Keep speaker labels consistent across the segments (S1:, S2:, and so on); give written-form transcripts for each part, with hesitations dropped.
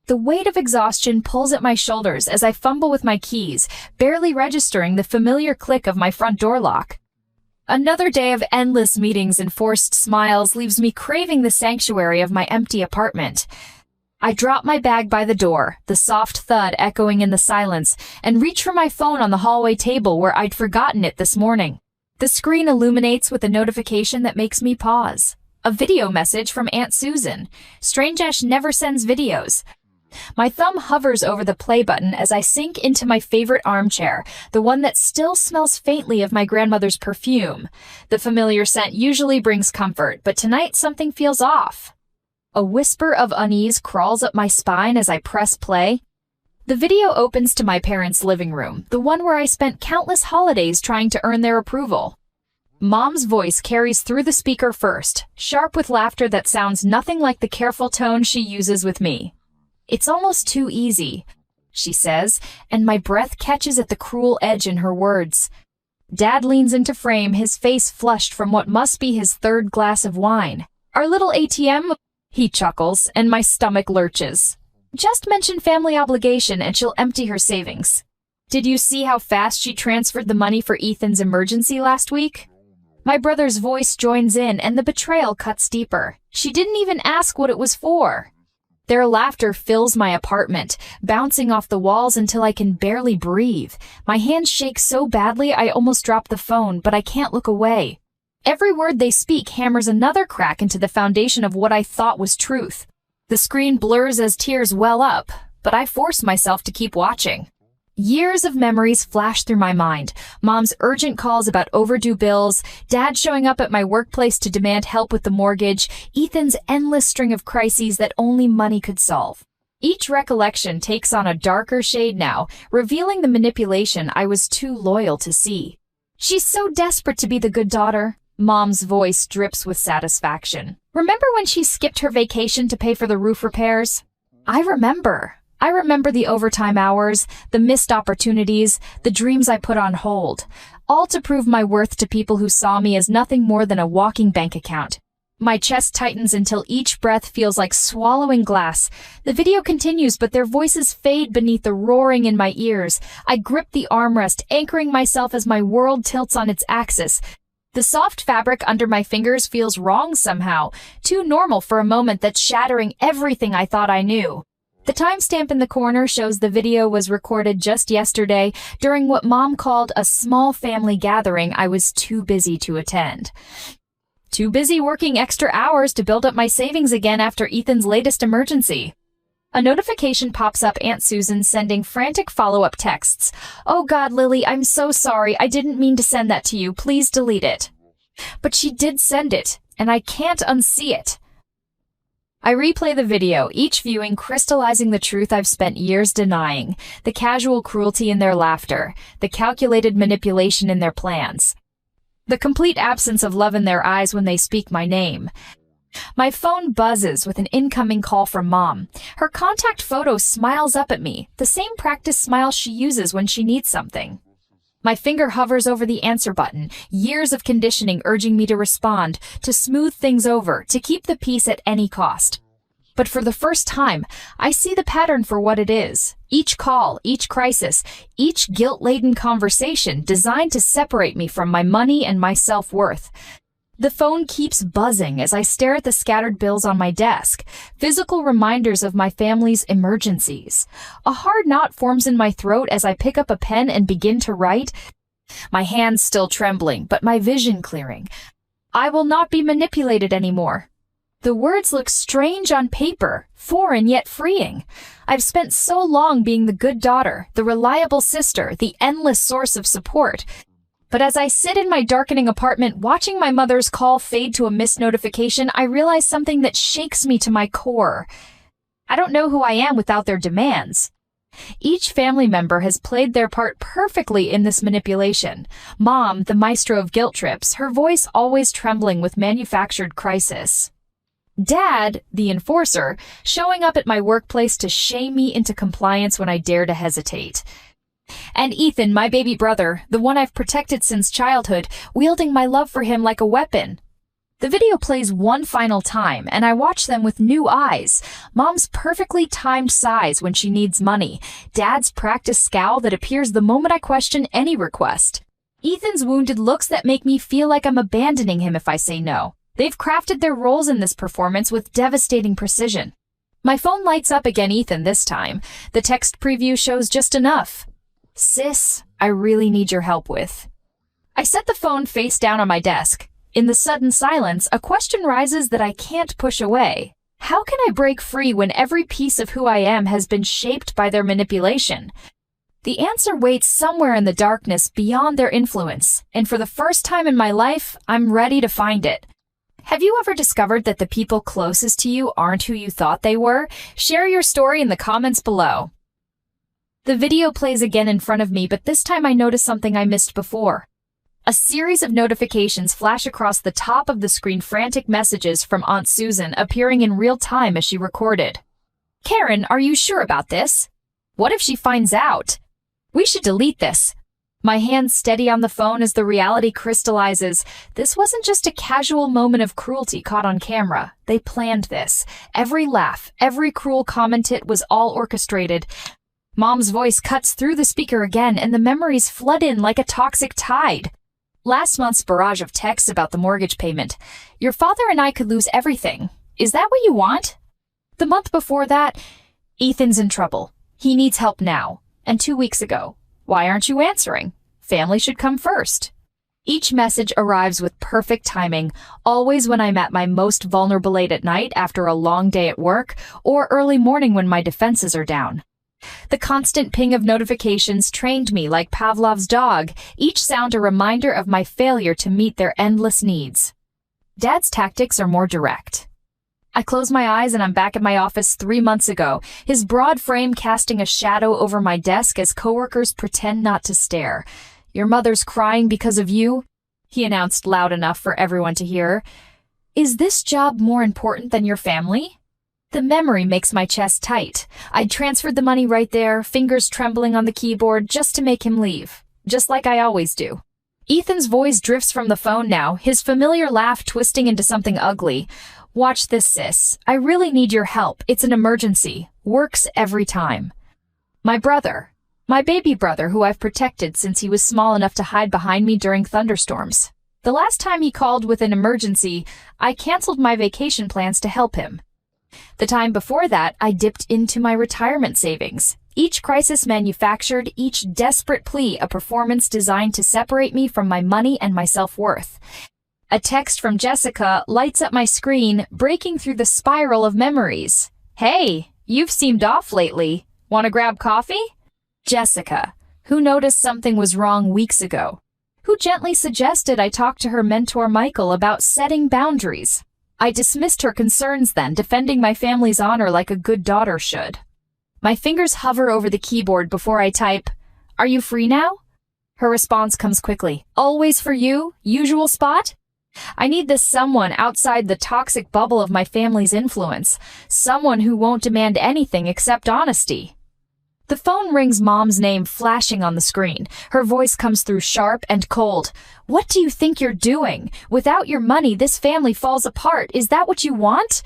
S1: The weight of exhaustion pulls at my shoulders as I fumble with my keys, barely registering the familiar click of my front door lock. Another day of endless meetings and forced smiles leaves me craving the sanctuary of my empty apartment. I drop my bag by the door, the soft thud echoing in the silence, and reach for my phone on the hallway table where I'd forgotten it this morning. The screen illuminates with a notification that makes me pause. A video message from Aunt Susan. Strangesh never sends videos. My thumb hovers over the play button as I sink into my favorite armchair, the one that still smells faintly of my grandmother's perfume. The familiar scent usually brings comfort, but tonight something feels off. A whisper of unease crawls up my spine as I press play. The video opens to my parents' living room, the one where I spent countless holidays trying to earn their approval. Mom's voice carries through the speaker first, sharp with laughter that sounds nothing like the careful tone she uses with me. "It's almost too easy," she says, and my breath catches at the cruel edge in her words. Dad leans into frame, his face flushed from what must be his third glass of wine. "Our little ATM?" He chuckles, and my stomach lurches. "Just mention family obligation and she'll empty her savings. Did you see how fast she transferred the money for Ethan's emergency last week?" My brother's voice joins in, and the betrayal cuts deeper. "She didn't even ask what it was for." Their laughter fills my apartment, bouncing off the walls until I can barely breathe. My hands shake so badly I almost drop the phone, but I can't look away. Every word they speak hammers another crack into the foundation of what I thought was truth. The screen blurs as tears well up, but I force myself to keep watching. Years of memories flash through my mind. Mom's urgent calls about overdue bills, Dad showing up at my workplace to demand help with the mortgage, Ethan's endless string of crises that only money could solve. Each recollection takes on a darker shade now, revealing the manipulation I was too loyal to see. "She's so desperate to be the good daughter." Mom's voice drips with satisfaction. "Remember when she skipped her vacation to pay for the roof repairs?" I remember the overtime hours, the missed opportunities, the dreams I put on hold, all to prove my worth to people who saw me as nothing more than a walking bank account. My chest tightens until each breath feels like swallowing glass. The video continues, but their voices fade beneath the roaring in my ears. I grip the armrest, anchoring myself as my world tilts on its axis. The soft fabric under my fingers feels wrong somehow, too normal for a moment that's shattering everything I thought I knew. The timestamp in the corner shows the video was recorded just yesterday during what Mom called a small family gathering I was too busy to attend. Too busy working extra hours to build up my savings again after Ethan's latest emergency. A notification pops up, Aunt Susan sending frantic follow-up texts. "Oh God, Lily, I'm so sorry. I didn't mean to send that to you. Please delete it." But she did send it, and I can't unsee it. I replay the video, each viewing crystallizing the truth I've spent years denying, the casual cruelty in their laughter, the calculated manipulation in their plans, the complete absence of love in their eyes when they speak my name. My phone buzzes with an incoming call from Mom. Her contact photo smiles up at me, the same practice smile she uses when she needs something. My finger hovers over the answer button, years of conditioning urging me to respond, to smooth things over, to keep the peace at any cost. But for the first time, I see the pattern for what it is. Each call, each crisis, each guilt-laden conversation designed to separate me from my money and my self-worth. The phone keeps buzzing as I stare at the scattered bills on my desk, physical reminders of my family's emergencies. A hard knot forms in my throat as I pick up a pen and begin to write, my hands still trembling, but my vision clearing. I will not be manipulated anymore. The words look strange on paper, foreign yet freeing. I've spent so long being the good daughter, the reliable sister, the endless source of support. But as I sit in my darkening apartment watching my mother's call fade to a missed notification, I realize something that shakes me to my core. I don't know who I am without their demands. Each family member has played their part perfectly in this manipulation. Mom, the maestro of guilt trips, her voice always trembling with manufactured crisis. Dad, the enforcer, showing up at my workplace to shame me into compliance when I dare to hesitate. And Ethan, my baby brother, the one I've protected since childhood, wielding my love for him like a weapon. The video plays one final time, and I watch them with new eyes. Mom's perfectly timed sighs when she needs money. Dad's practiced scowl that appears the moment I question any request. Ethan's wounded looks that make me feel like I'm abandoning him if I say no. They've crafted their roles in this performance with devastating precision. My phone lights up again, Ethan this time. The text preview shows just enough. Sis, I really need your help with. I set the phone face down on my desk. In the sudden silence, a question rises that I can't push away. How can I break free when every piece of who I am has been shaped by their manipulation? The answer waits somewhere in the darkness beyond their influence, and for the first time in my life, I'm ready to find it. Have you ever discovered that the people closest to you aren't who you thought they were? Share your story in the comments below. The video plays again in front of me, but this time I notice something I missed before. A series of notifications flash across the top of the screen, frantic messages from Aunt Susan appearing in real time as she recorded. Karen, are you sure about this? What if she finds out? We should delete this. My hands steady on the phone as the reality crystallizes. This wasn't just a casual moment of cruelty caught on camera. They planned this. Every laugh, every cruel comment, it was all orchestrated. Mom's voice cuts through the speaker again, and the memories flood in like a toxic tide. Last month's barrage of texts about the mortgage payment. Your father and I could lose everything. Is that what you want? The month before that, Ethan's in trouble. He needs help now. And 2 weeks ago, why aren't you answering? Family should come first. Each message arrives with perfect timing, always when I'm at my most vulnerable, late at night after a long day at work, or early morning when my defenses are down. The constant ping of notifications trained me like Pavlov's dog, each sound a reminder of my failure to meet their endless needs. Dad's tactics are more direct. I close my eyes and I'm back at my office 3 months ago, his broad frame casting a shadow over my desk as coworkers pretend not to stare. Your mother's crying because of you, he announced loud enough for everyone to hear. Is this job more important than your family? The memory makes my chest tight. I'd transferred the money right there, fingers trembling on the keyboard just to make him leave, just like I always do. Ethan's voice drifts from the phone now, his familiar laugh twisting into something ugly. Watch this, sis. I really need your help. It's an emergency. Works every time. My brother. My baby brother, who I've protected since he was small enough to hide behind me during thunderstorms. The last time he called with an emergency, I canceled my vacation plans to help him. The time before that, I dipped into my retirement savings. Each crisis manufactured, each desperate plea a performance designed to separate me from my money and my self-worth. A text from Jessica lights up my screen, breaking through the spiral of memories. Hey, you've seemed off lately. Want to grab coffee? Jessica, who noticed something was wrong weeks ago, who gently suggested I talk to her mentor Michael about setting boundaries. I dismissed her concerns then, defending my family's honor like a good daughter should. My fingers hover over the keyboard before I type, "Are you free now?" Her response comes quickly. "Always for you? Usual spot?" I need this someone outside the toxic bubble of my family's influence, someone who won't demand anything except honesty. The phone rings, Mom's name flashing on the screen. Her voice comes through sharp and cold. "What do you think you're doing? Without your money, this family falls apart. Is that what you want?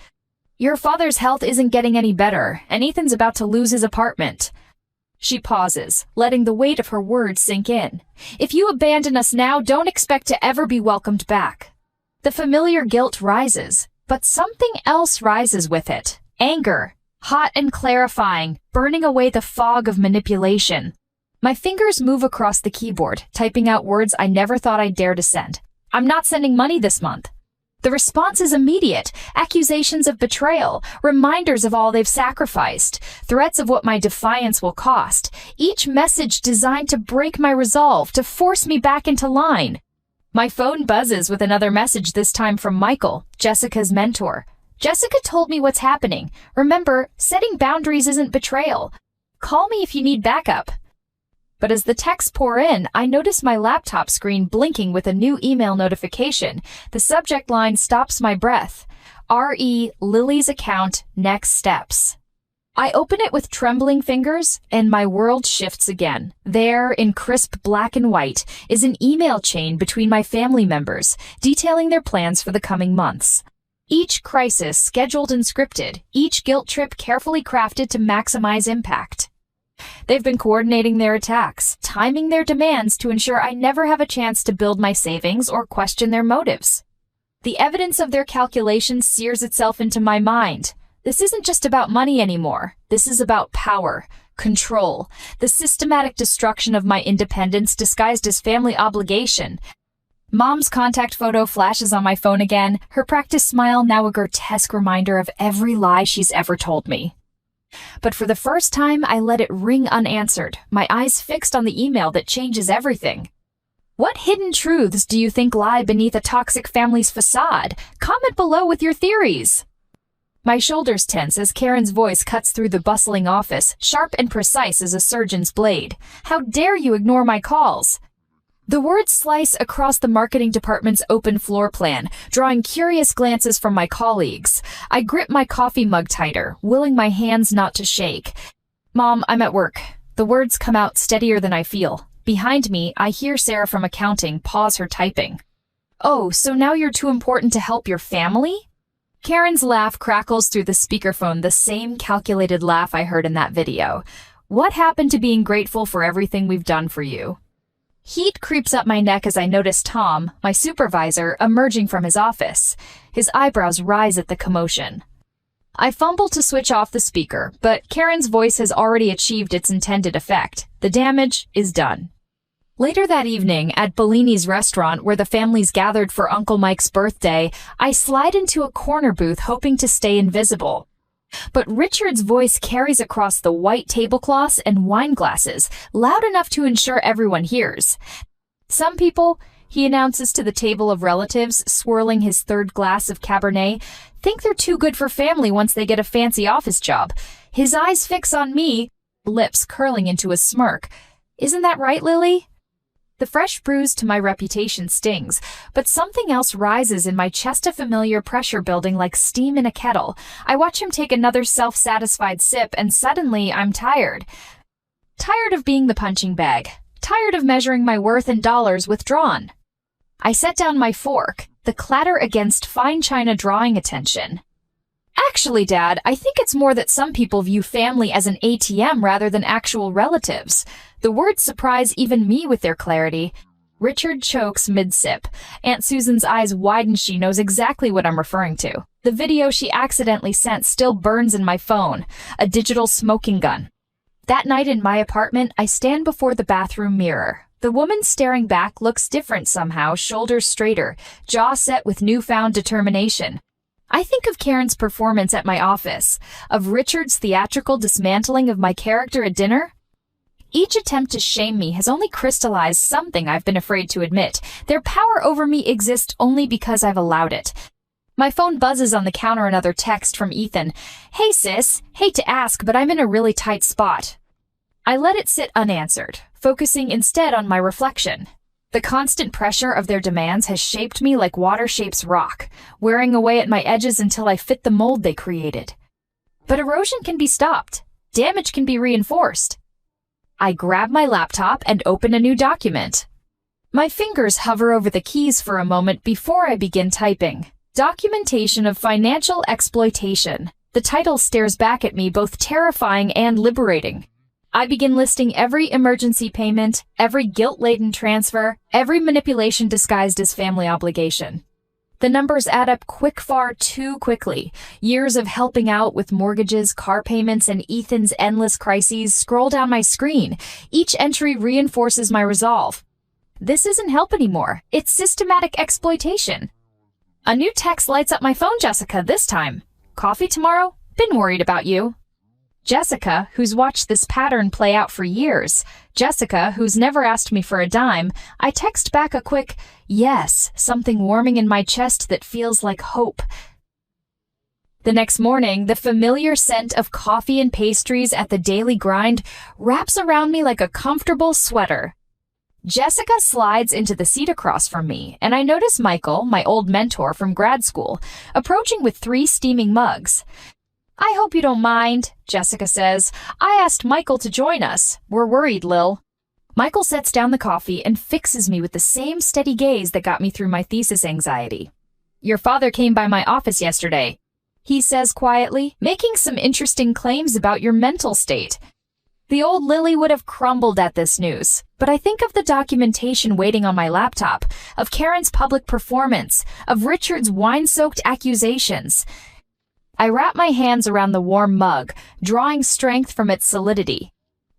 S1: Your father's health isn't getting any better, and Ethan's about to lose his apartment." She pauses, letting the weight of her words sink in. "If you abandon us now, don't expect to ever be welcomed back." The familiar guilt rises, but something else rises with it. Anger. Hot and clarifying, burning away the fog of manipulation. My fingers move across the keyboard, typing out words I never thought I'd dare to send. "I'm not sending money this month." The response is immediate. Accusations of betrayal, reminders of all they've sacrificed, threats of what my defiance will cost. Each message designed to break my resolve, to force me back into line. My phone buzzes with another message, this time from Michael, Jessica's mentor. "Jessica told me what's happening. Remember, setting boundaries isn't betrayal. Call me if you need backup." But as the texts pour in, I notice my laptop screen blinking with a new email notification. The subject line stops my breath. R.E. Lily's account, next steps. I open it with trembling fingers, and my world shifts again. There, in crisp black and white, is an email chain between my family members, detailing their plans for the coming months. Each crisis scheduled and scripted, each guilt trip carefully crafted to maximize impact. They've been coordinating their attacks, timing their demands to ensure I never have a chance to build my savings or question their motives. The evidence of their calculations sears itself into my mind. This isn't just about money anymore. This is about power, control, the systematic destruction of my independence disguised as family obligation. Mom's contact photo flashes on my phone again, her practiced smile now a grotesque reminder of every lie she's ever told me. But for the first time, I let it ring unanswered, my eyes fixed on the email that changes everything. What hidden truths do you think lie beneath a toxic family's facade? Comment below with your theories. My shoulders tense as Karen's voice cuts through the bustling office, sharp and precise as a surgeon's blade. How dare you ignore my calls? The words slice across the marketing department's open floor plan, drawing curious glances from my colleagues. I grip my coffee mug tighter, willing my hands not to shake. Mom, I'm at work. The words come out steadier than I feel. Behind me, I hear Sarah from accounting pause her typing. Oh, so now you're too important to help your family? Karen's laugh crackles through the speakerphone, the same calculated laugh I heard in that video. What happened to being grateful for everything we've done for you? Heat creeps up my neck as I notice Tom, my supervisor, emerging from his office. His eyebrows rise at the commotion. I fumble to switch off the speaker, but Karen's voice has already achieved its intended effect. The damage is done. Later that evening, at Bellini's restaurant where the families gathered for Uncle Mike's birthday, I slide into a corner booth hoping to stay invisible. But Richard's voice carries across the white tablecloths and wine glasses, loud enough to ensure everyone hears. Some people, he announces to the table of relatives, swirling his third glass of Cabernet, think they're too good for family once they get a fancy office job. His eyes fix on me, lips curling into a smirk. Isn't that right, Lily? The fresh bruise to my reputation stings, but something else rises in my chest, a familiar pressure building like steam in a kettle. I watch him take another self-satisfied sip, and suddenly I'm tired. Tired of being the punching bag. Tired of measuring my worth in dollars withdrawn. I set down my fork, the clatter against fine china drawing attention. Actually, Dad, I think it's more that some people view family as an ATM rather than actual relatives. The words surprise even me with their clarity. Richard chokes mid-sip. Aunt Susan's eyes widen. She knows exactly what I'm referring to. The video she accidentally sent still burns in my phone. A digital smoking gun. That night in my apartment, I stand before the bathroom mirror. The woman staring back looks different somehow, shoulders straighter, jaw set with newfound determination. I think of Karen's performance at my office, of Richard's theatrical dismantling of my character at dinner. Each attempt to shame me has only crystallized something I've been afraid to admit. Their power over me exists only because I've allowed it. My phone buzzes on the counter, another text from Ethan. Hey sis, hate to ask, but I'm in a really tight spot. I let it sit unanswered, focusing instead on my reflection. The constant pressure of their demands has shaped me like water shapes rock, wearing away at my edges until I fit the mold they created. But erosion can be stopped. Damage can be reinforced. I grab my laptop and open a new document. My fingers hover over the keys for a moment before I begin typing. Documentation of financial exploitation. The title stares back at me, both terrifying and liberating. I begin listing every emergency payment, every guilt-laden transfer, every manipulation disguised as family obligation. The numbers add up far too quickly. Years of helping out with mortgages, car payments, and Ethan's endless crises scroll down my screen. Each entry reinforces my resolve. This isn't help anymore. It's systematic exploitation. A new text lights up my phone, Jessica, this time. Coffee tomorrow? Been worried about you. Jessica, who's watched this pattern play out for years. Jessica, who's never asked me for a dime. I text back a quick, yes, something warming in my chest that feels like hope. The next morning, the familiar scent of coffee and pastries at the daily grind wraps around me like a comfortable sweater. Jessica slides into the seat across from me, and I notice Michael, my old mentor from grad school, approaching with 3 steaming mugs. I hope you don't mind, Jessica says. I asked Michael to join us. We're worried, Lil. Michael sets down the coffee and fixes me with the same steady gaze that got me through my thesis anxiety. Your father came by my office yesterday, he says quietly, making some interesting claims about your mental state. The old Lily would have crumbled at this news, but I think of the documentation waiting on my laptop, of Karen's public performance, of Richard's wine-soaked accusations. I wrap my hands around the warm mug, drawing strength from its solidity.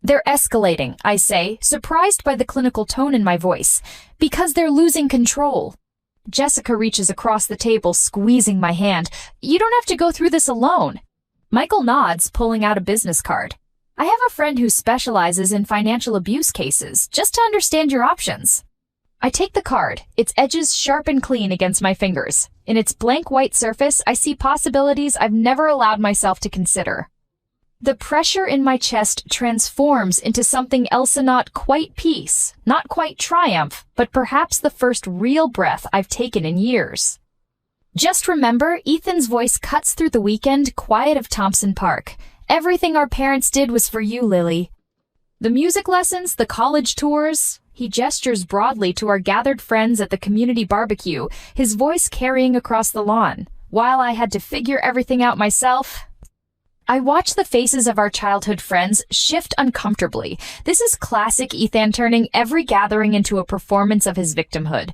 S1: They're escalating, I say, surprised by the clinical tone in my voice, because they're losing control. Jessica reaches across the table, squeezing my hand. You don't have to go through this alone. Michael nods, pulling out a business card. I have a friend who specializes in financial abuse cases, just to understand your options. I take the card, its edges sharp and clean against my fingers. In its blank white surface, I see possibilities I've never allowed myself to consider. The pressure in my chest transforms into something else, not quite peace, not quite triumph, but perhaps the first real breath I've taken in years. Just remember, Ethan's voice cuts through the weekend quiet of Thompson Park. Everything our parents did was for you, Lily. The music lessons, the college tours. He gestures broadly to our gathered friends at the community barbecue, his voice carrying across the lawn. While I had to figure everything out myself, I watch the faces of our childhood friends shift uncomfortably. This is classic Ethan turning every gathering into a performance of his victimhood.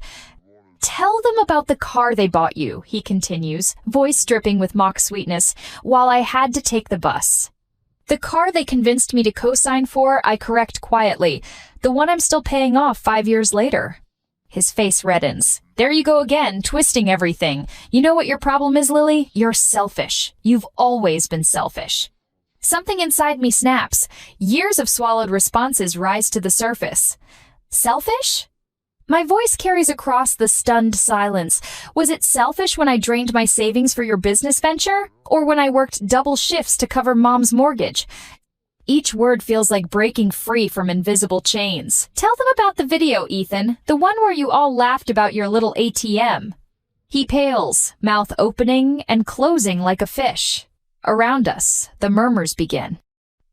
S1: Tell them about the car they bought you, he continues, voice dripping with mock sweetness, while I had to take the bus. The car they convinced me to co-sign for, I correct quietly. The one I'm still paying off 5 years later. His face reddens. There you go again, twisting everything. You know what your problem is, Lily? You're selfish. You've always been selfish. Something inside me snaps. Years of swallowed responses rise to the surface. Selfish? My voice carries across the stunned silence. Was it selfish when I drained my savings for your business venture? Or when I worked double shifts to cover Mom's mortgage? Each word feels like breaking free from invisible chains. Tell them about the video, Ethan, the one where you all laughed about your little ATM. He pales, mouth opening and closing like a fish. Around us, the murmurs begin.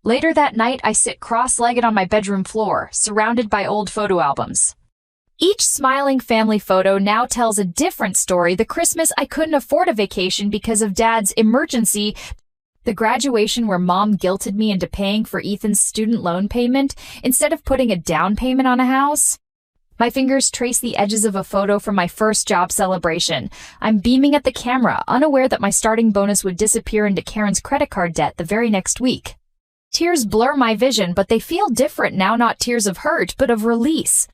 S1: Later that night, I sit cross-legged on my bedroom floor, surrounded by old photo albums. Each smiling family photo now tells a different story. The Christmas I couldn't afford a vacation because of Dad's emergency. The graduation where Mom guilted me into paying for Ethan's student loan payment instead of putting a down payment on a house. My fingers trace the edges of a photo from my first job celebration. I'm beaming at the camera, unaware that my starting bonus would disappear into Karen's credit card debt the very next week. Tears blur my vision, but they feel different now, not tears of hurt, but of release.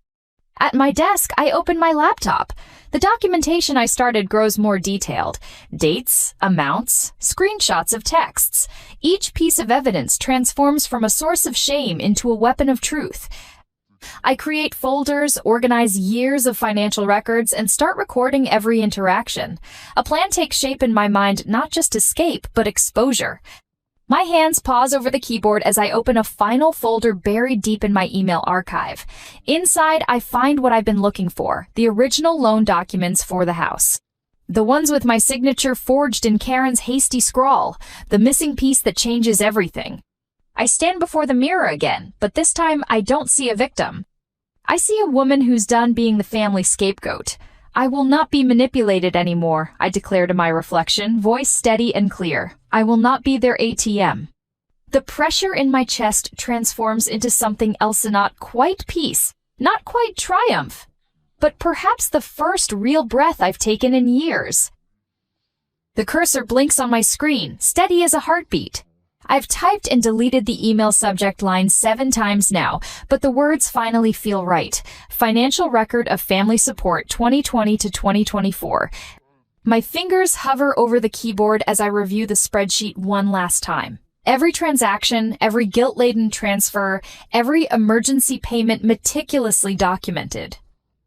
S1: At my desk, I open my laptop. The documentation I started grows more detailed. Dates, amounts, screenshots of texts. Each piece of evidence transforms from a source of shame into a weapon of truth. I create folders, organize years of financial records, and start recording every interaction. A plan takes shape in my mind, not just escape, but exposure. My hands pause over the keyboard as I open a final folder buried deep in my email archive. Inside, I find what I've been looking for, the original loan documents for the house. The ones with my signature forged in Karen's hasty scrawl, the missing piece that changes everything. I stand before the mirror again, but this time I don't see a victim. I see a woman who's done being the family scapegoat. I will not be manipulated anymore, I declare to my reflection, voice steady and clear. I will not be their ATM. The pressure in my chest transforms into something else, not quite peace, not quite triumph, but perhaps the first real breath I've taken in years. The cursor blinks on my screen, steady as a heartbeat. I've typed and deleted the email subject line 7 times now, but the words finally feel right. Financial record of family support 2020 to 2024. My fingers hover over the keyboard as I review the spreadsheet one last time. Every transaction, every guilt-laden transfer, every emergency payment meticulously documented.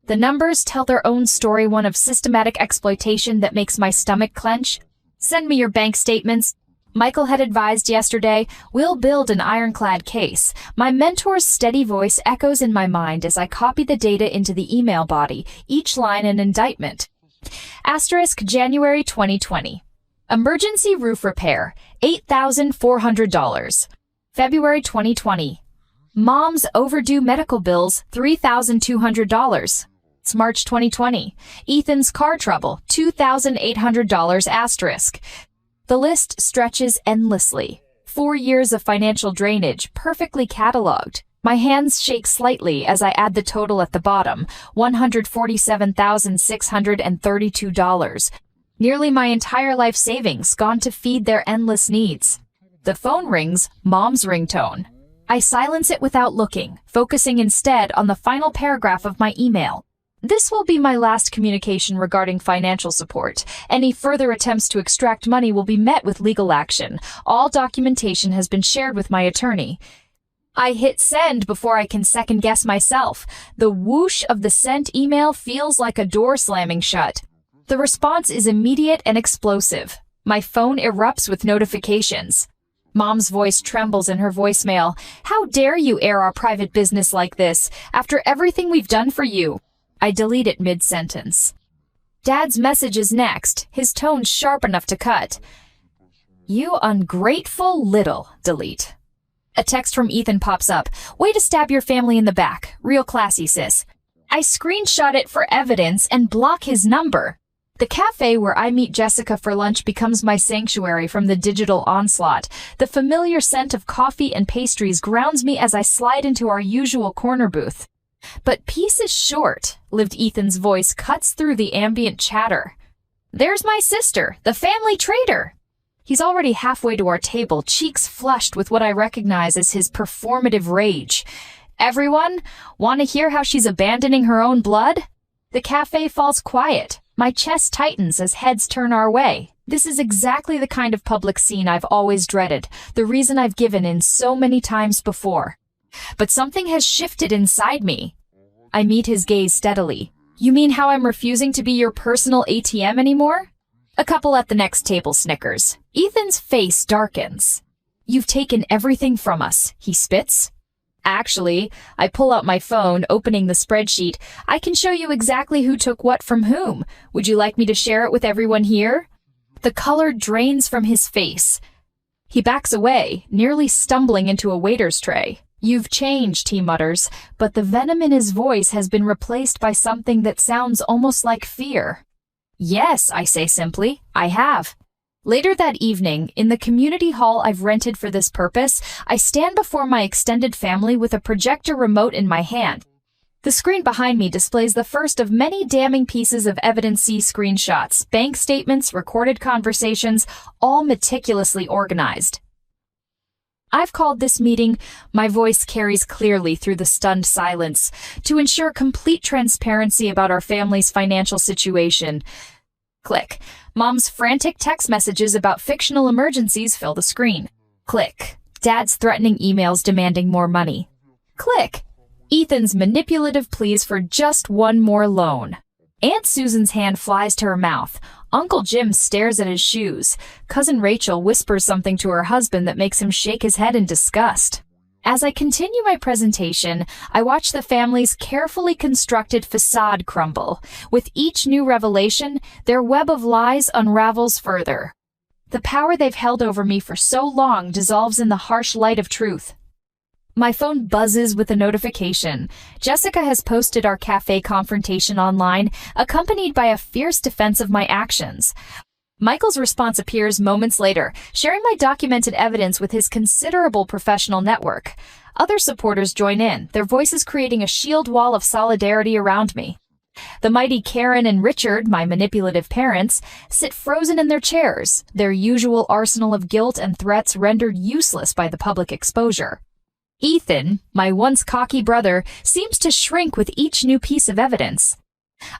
S1: The numbers tell their own story, one of systematic exploitation that makes my stomach clench. Send me your bank statements. Michael had advised yesterday, we'll build an ironclad case. My mentor's steady voice echoes in my mind as I copy the data into the email body, each line an indictment. Asterisk January 2020. Emergency roof repair, $8,400. February 2020. Mom's overdue medical bills, $3,200. It's March 2020. Ethan's car trouble, $2,800 asterisk. The list stretches endlessly. 4 years of financial drainage, perfectly cataloged. My hands shake slightly as I add the total at the bottom, $147,632. Nearly my entire life savings gone to feed their endless needs. The phone rings, Mom's ringtone. I silence it without looking, focusing instead on the final paragraph of my email. This will be my last communication regarding financial support. Any further attempts to extract money will be met with legal action. All documentation has been shared with my attorney. I hit send before I can second-guess myself. The whoosh of the sent email feels like a door slamming shut. The response is immediate and explosive. My phone erupts with notifications. Mom's voice trembles in her voicemail. How dare you air our private business like this, after everything we've done for you? I delete it mid-sentence. Dad's message is next, his tone sharp enough to cut. You ungrateful little, delete. A text from Ethan pops up. Way to stab your family in the back. Real classy, sis. I screenshot it for evidence and block his number. The cafe where I meet Jessica for lunch becomes my sanctuary from the digital onslaught. The familiar scent of coffee and pastries grounds me as I slide into our usual corner booth. But peace is short, lived Ethan's voice cuts through the ambient chatter. There's my sister, the family traitor. He's already halfway to our table, cheeks flushed with what I recognize as his performative rage. Everyone, want to hear how she's abandoning her own blood? The cafe falls quiet. My chest tightens as heads turn our way. This is exactly the kind of public scene I've always dreaded, the reason I've given in so many times before. But something has shifted inside me. I meet his gaze steadily. You mean how I'm refusing to be your personal ATM anymore? A couple at the next table snickers. Ethan's face darkens. You've taken everything from us, he spits. Actually, I pull out my phone, opening the spreadsheet. I can show you exactly who took what from whom. Would you like me to share it with everyone here? The color drains from his face. He backs away, nearly stumbling into a waiter's tray. You've changed, he mutters, but the venom in his voice has been replaced by something that sounds almost like fear. Yes, I say simply, I have. Later that evening, in the community hall I've rented for this purpose, I stand before my extended family with a projector remote in my hand. The screen behind me displays the first of many damning pieces of evidence. See screenshots, bank statements, recorded conversations, all meticulously organized. I've called this meeting, my voice carries clearly through the stunned silence, to ensure complete transparency about our family's financial situation. Click. Mom's frantic text messages about fictional emergencies fill the screen. Click. Dad's threatening emails demanding more money. Click. Ethan's manipulative pleas for just one more loan. Aunt Susan's hand flies to her mouth. Uncle Jim stares at his shoes. Cousin Rachel whispers something to her husband that makes him shake his head in disgust. As I continue my presentation, I watch the family's carefully constructed facade crumble. With each new revelation, their web of lies unravels further. The power they've held over me for so long dissolves in the harsh light of truth. My phone buzzes with a notification. Jessica has posted our cafe confrontation online, accompanied by a fierce defense of my actions. Michael's response appears moments later, sharing my documented evidence with his considerable professional network. Other supporters join in, their voices creating a shield wall of solidarity around me. The mighty Karen and Richard, my manipulative parents, sit frozen in their chairs, their usual arsenal of guilt and threats rendered useless by the public exposure. Ethan, my once cocky brother, seems to shrink with each new piece of evidence.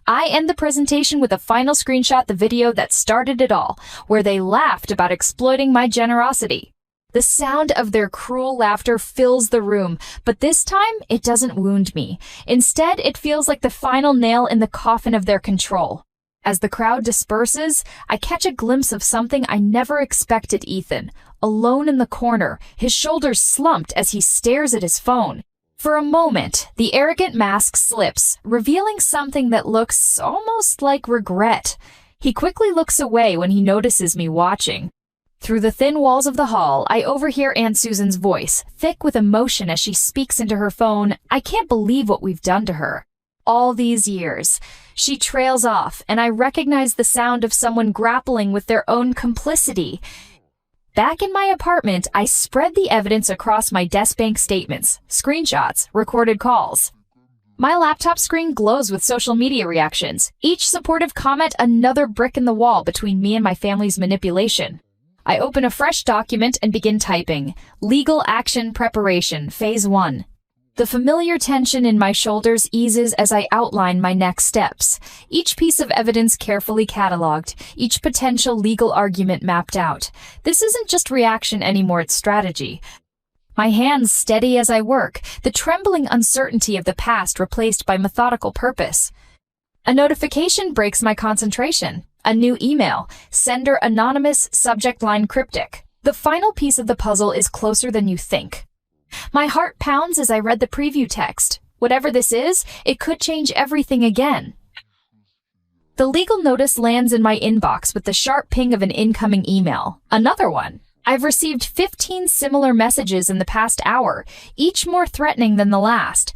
S1: I end the presentation with a final screenshot, the video that started it all, where they laughed about exploiting my generosity. The sound of their cruel laughter fills the room, but this time it doesn't wound me. Instead, it feels like the final nail in the coffin of their control. As the crowd disperses, I catch a glimpse of something I never expected. Ethan, alone in the corner, his shoulders slumped as he stares at his phone. For a moment, the arrogant mask slips, revealing something that looks almost like regret. He quickly looks away when he notices me watching. Through the thin walls of the hall, I overhear Aunt Susan's voice, thick with emotion as she speaks into her phone. I can't believe what we've done to her. All these years. She trails off, and I recognize the sound of someone grappling with their own complicity. Back in my apartment, I spread the evidence across my desk: bank statements, screenshots, recorded calls. My laptop screen glows with social media reactions, each supportive comment another brick in the wall between me and my family's manipulation. I open a fresh document and begin typing. Legal action preparation, phase 1. The familiar tension in my shoulders eases as I outline my next steps. Each piece of evidence carefully cataloged, each potential legal argument mapped out. This isn't just reaction anymore, it's strategy. My hands steady as I work, the trembling uncertainty of the past replaced by methodical purpose. A notification breaks my concentration. A new email. Sender anonymous, subject line cryptic. The final piece of the puzzle is closer than you think. My heart pounds as I read the preview text. Whatever this is, it could change everything again. The legal notice lands in my inbox with the sharp ping of an incoming email. Another one. I've received 15 similar messages in the past hour, each more threatening than the last.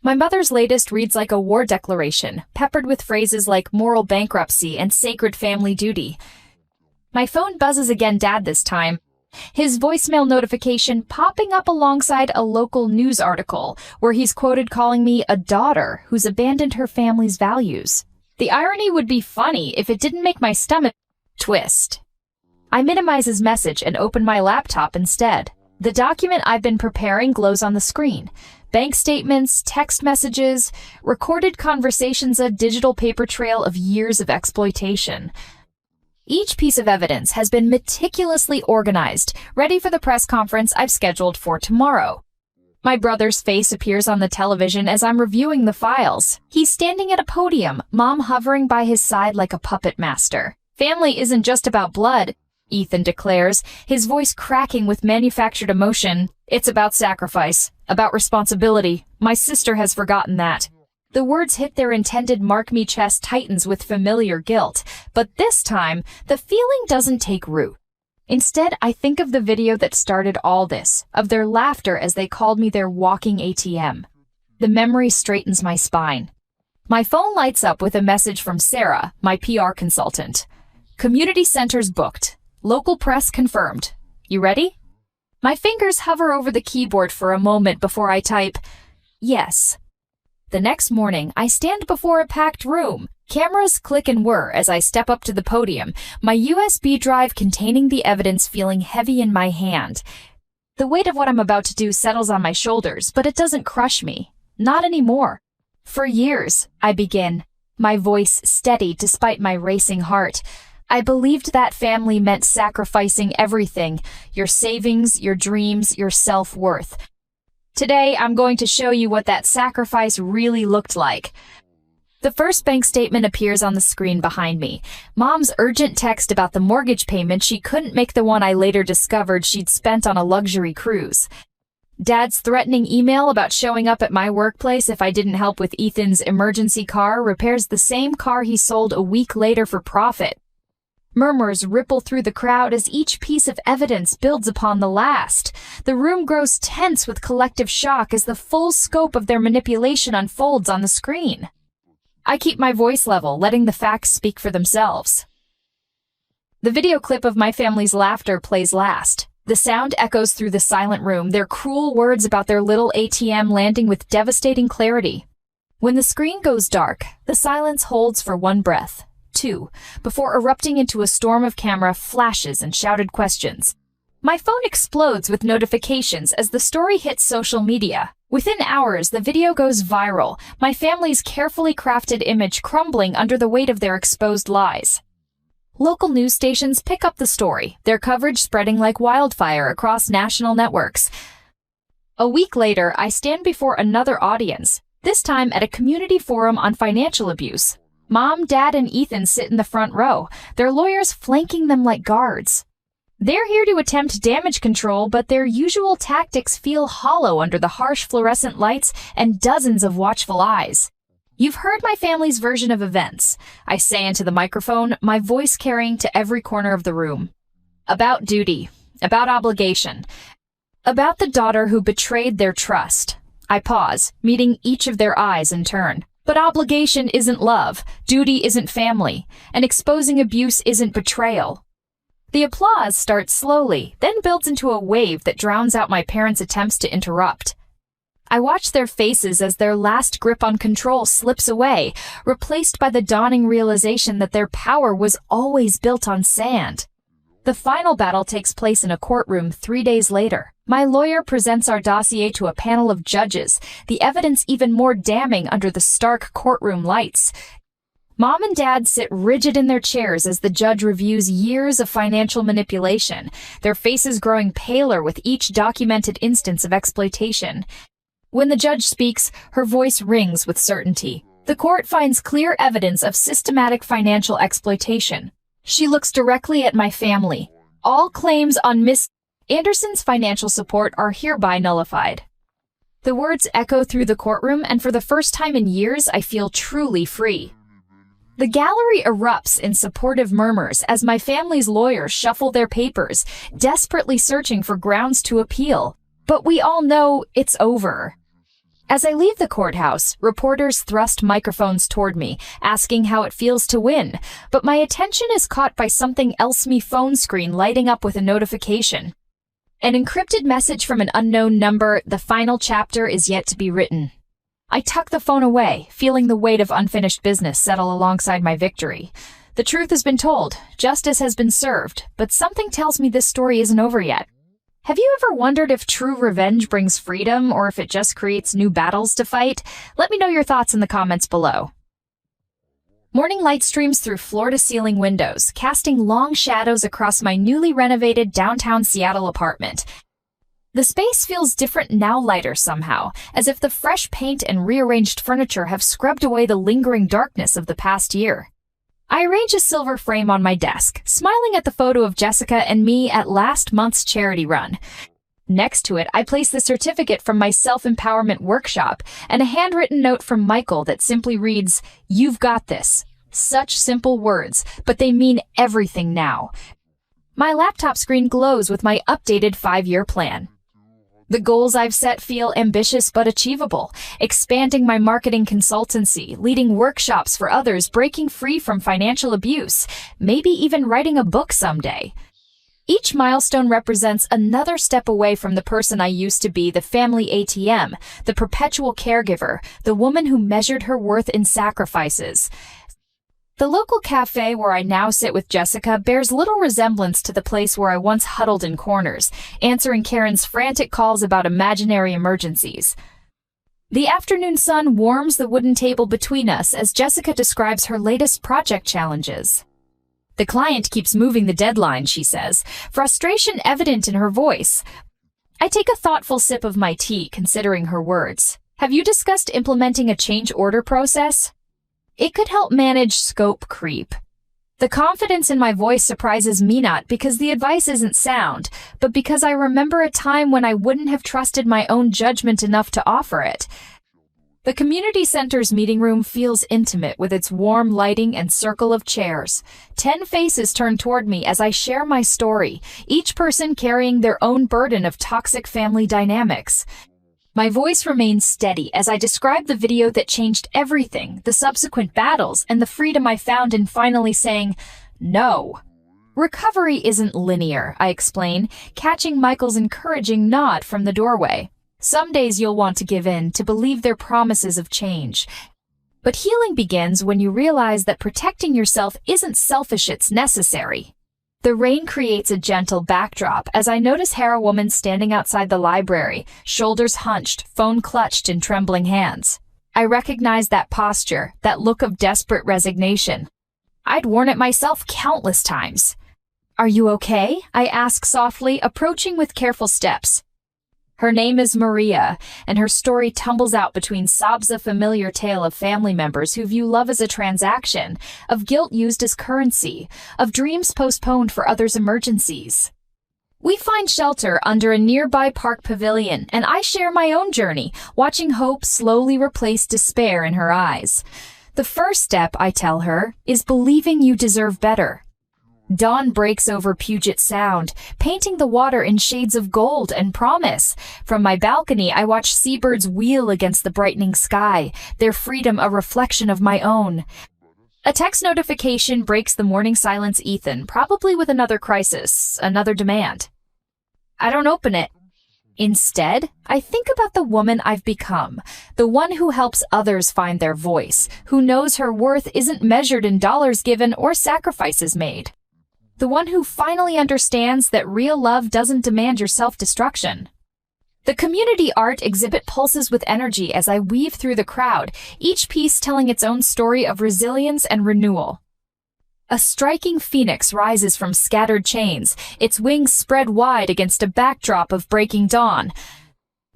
S1: My mother's latest reads like a war declaration, peppered with phrases like moral bankruptcy and sacred family duty. My phone buzzes again, Dad this time. His voicemail notification popping up alongside a local news article where he's quoted calling me a daughter who's abandoned her family's values. The irony would be funny if it didn't make my stomach twist. I minimize his message and open my laptop instead. The document I've been preparing glows on the screen. Bank statements, text messages, recorded conversations, a digital paper trail of years of exploitation. Each piece of evidence has been meticulously organized, ready for the press conference I've scheduled for tomorrow. My brother's face appears on the television as I'm reviewing the files. He's standing at a podium, Mom hovering by his side like a puppet master. Family isn't just about blood, Ethan declares, his voice cracking with manufactured emotion. It's about sacrifice, about responsibility. My sister has forgotten that. The words hit their intended mark. Me chest tightens with familiar guilt, but this time, the feeling doesn't take root. Instead, I think of the video that started all this, of their laughter as they called me their walking ATM. The memory straightens my spine. My phone lights up with a message from Sarah, my PR consultant. Community centers booked. Local press confirmed. You ready? My fingers hover over the keyboard for a moment before I type, yes. The next morning, I stand before a packed room. Cameras click and whir as I step up to the podium, my USB drive containing the evidence feeling heavy in my hand. The weight of what I'm about to do settles on my shoulders, but it doesn't crush me. Not anymore. For years, I begin, my voice steady despite my racing heart. I believed that family meant sacrificing everything, your savings, your dreams, your self-worth. Today, I'm going to show you what that sacrifice really looked like. The first bank statement appears on the screen behind me. Mom's urgent text about the mortgage payment she couldn't make, the one I later discovered she'd spent on a luxury cruise. Dad's threatening email about showing up at my workplace if I didn't help with Ethan's emergency car repairs the same car he sold a week later for profit. Murmurs ripple through the crowd as each piece of evidence builds upon the last. The room grows tense with collective shock as the full scope of their manipulation unfolds on the screen. I keep my voice level, letting the facts speak for themselves. The video clip of my family's laughter plays last. The sound echoes through the silent room, their cruel words about their little ATM landing with devastating clarity. When the screen goes dark, the silence holds for one breath. 2, before erupting into a storm of camera flashes and shouted questions. My phone explodes with notifications as the story hits social media. Within hours, the video goes viral, my family's carefully crafted image crumbling under the weight of their exposed lies. Local news stations pick up the story, their coverage spreading like wildfire across national networks. A week later, I stand before another audience, this time at a community forum on financial abuse. Mom, Dad, and Ethan sit in the front row, their lawyers flanking them like guards. They're here to attempt damage control, but their usual tactics feel hollow under the harsh fluorescent lights and dozens of watchful eyes. You've heard my family's version of events, I say into the microphone, my voice carrying to every corner of the room. About duty, about obligation, about the daughter who betrayed their trust. I pause, meeting each of their eyes in turn. But obligation isn't love, duty isn't family, and exposing abuse isn't betrayal. The applause starts slowly, then builds into a wave that drowns out my parents' attempts to interrupt. I watch their faces as their last grip on control slips away, replaced by the dawning realization that their power was always built on sand. The final battle takes place in a courtroom 3 days later. My lawyer presents our dossier to a panel of judges, the evidence even more damning under the stark courtroom lights. Mom and Dad sit rigid in their chairs as the judge reviews years of financial manipulation, their faces growing paler with each documented instance of exploitation. When the judge speaks, her voice rings with certainty. The court finds clear evidence of systematic financial exploitation. She looks directly at my family. All claims on Miss Anderson's financial support are hereby nullified. The words echo through the courtroom, and for the first time in years, I feel truly free. The gallery erupts in supportive murmurs as my family's lawyers shuffle their papers, desperately searching for grounds to appeal. But we all know it's over. As I leave the courthouse, reporters thrust microphones toward me, asking how it feels to win, but my attention is caught by something else. My phone screen lighting up with a notification. An encrypted message from an unknown number. The final chapter is yet to be written. I tuck the phone away, feeling the weight of unfinished business settle alongside my victory. The truth has been told, justice has been served, but something tells me this story isn't over yet. Have you ever wondered if true revenge brings freedom or if it just creates new battles to fight? Let me know your thoughts in the comments below. Morning light streams through floor-to-ceiling windows, casting long shadows across my newly renovated downtown Seattle apartment. The space feels different now, lighter somehow, as if the fresh paint and rearranged furniture have scrubbed away the lingering darkness of the past year. I arrange a silver frame on my desk, smiling at the photo of Jessica and me at last month's charity run. Next to it, I place the certificate from my self-empowerment workshop and a handwritten note from Michael that simply reads, "You've got this." Such simple words, but they mean everything now. My laptop screen glows with my updated 5-year plan. The goals I've set feel ambitious but achievable, expanding my marketing consultancy, leading workshops for others, breaking free from financial abuse, maybe even writing a book someday. Each milestone represents another step away from the person I used to be, the family ATM, the perpetual caregiver, the woman who measured her worth in sacrifices. The local cafe where I now sit with Jessica bears little resemblance to the place where I once huddled in corners, answering Karen's frantic calls about imaginary emergencies. The afternoon sun warms the wooden table between us as Jessica describes her latest project challenges. The client keeps moving the deadline, she says, frustration evident in her voice. I take a thoughtful sip of my tea, considering her words. Have you discussed implementing a change order process? It could help manage scope creep. The confidence in my voice surprises me, not because the advice isn't sound, but because I remember a time when I wouldn't have trusted my own judgment enough to offer it. The community center's meeting room feels intimate with its warm lighting and circle of chairs. 10 faces turn toward me as I share my story, each person carrying their own burden of toxic family dynamics. My voice remains steady as I describe the video that changed everything, the subsequent battles, and the freedom I found in finally saying, no. Recovery isn't linear, I explain, catching Michael's encouraging nod from the doorway. Some days you'll want to give in, to believe their promises of change. But healing begins when you realize that protecting yourself isn't selfish, it's necessary. The rain creates a gentle backdrop as I notice Hera woman standing outside the library, shoulders hunched, phone clutched in trembling hands. I recognize that posture, that look of desperate resignation. I'd worn it myself countless times. Are you okay? I ask softly, approaching with careful steps. Her name is Maria, and her story tumbles out between sobs, a familiar tale of family members who view love as a transaction, of guilt used as currency, of dreams postponed for others' emergencies. We find shelter under a nearby park pavilion, and I share my own journey, watching hope slowly replace despair in her eyes. The first step, I tell her, is believing you deserve better. Dawn breaks over Puget Sound, painting the water in shades of gold and promise. From my balcony, I watch seabirds wheel against the brightening sky, their freedom a reflection of my own. A text notification breaks the morning silence, Ethan, probably with another crisis, another demand. I don't open it. Instead, I think about the woman I've become, the one who helps others find their voice, who knows her worth isn't measured in dollars given or sacrifices made. The one who finally understands that real love doesn't demand your self-destruction. The community art exhibit pulses with energy as I weave through the crowd, each piece telling its own story of resilience and renewal. A striking phoenix rises from scattered chains, its wings spread wide against a backdrop of breaking dawn.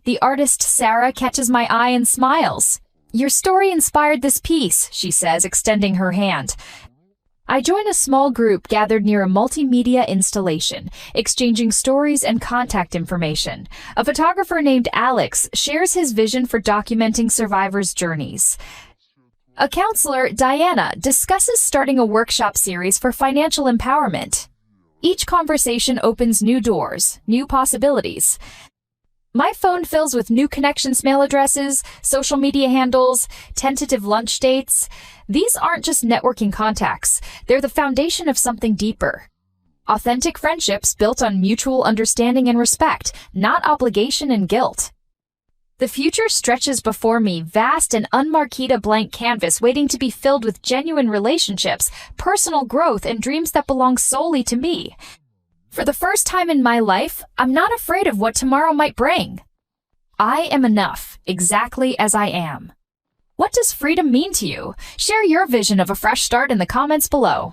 S1: The artist Sarah catches my eye and smiles. "Your story inspired this piece," she says, extending her hand. I join a small group gathered near a multimedia installation, exchanging stories and contact information. A photographer named Alex shares his vision for documenting survivors' journeys. A counselor, Diana, discusses starting a workshop series for financial empowerment. Each conversation opens new doors, new possibilities. My phone fills with new connections, mail addresses, social media handles, tentative lunch dates. These aren't just networking contacts. They're the foundation of something deeper. Authentic friendships built on mutual understanding and respect, not obligation and guilt. The future stretches before me, vast and unmarked, a blank canvas waiting to be filled with genuine relationships, personal growth, and dreams that belong solely to me. For the first time in my life, I'm not afraid of what tomorrow might bring. I am enough, exactly as I am. What does freedom mean to you? Share your vision of a fresh start in the comments below.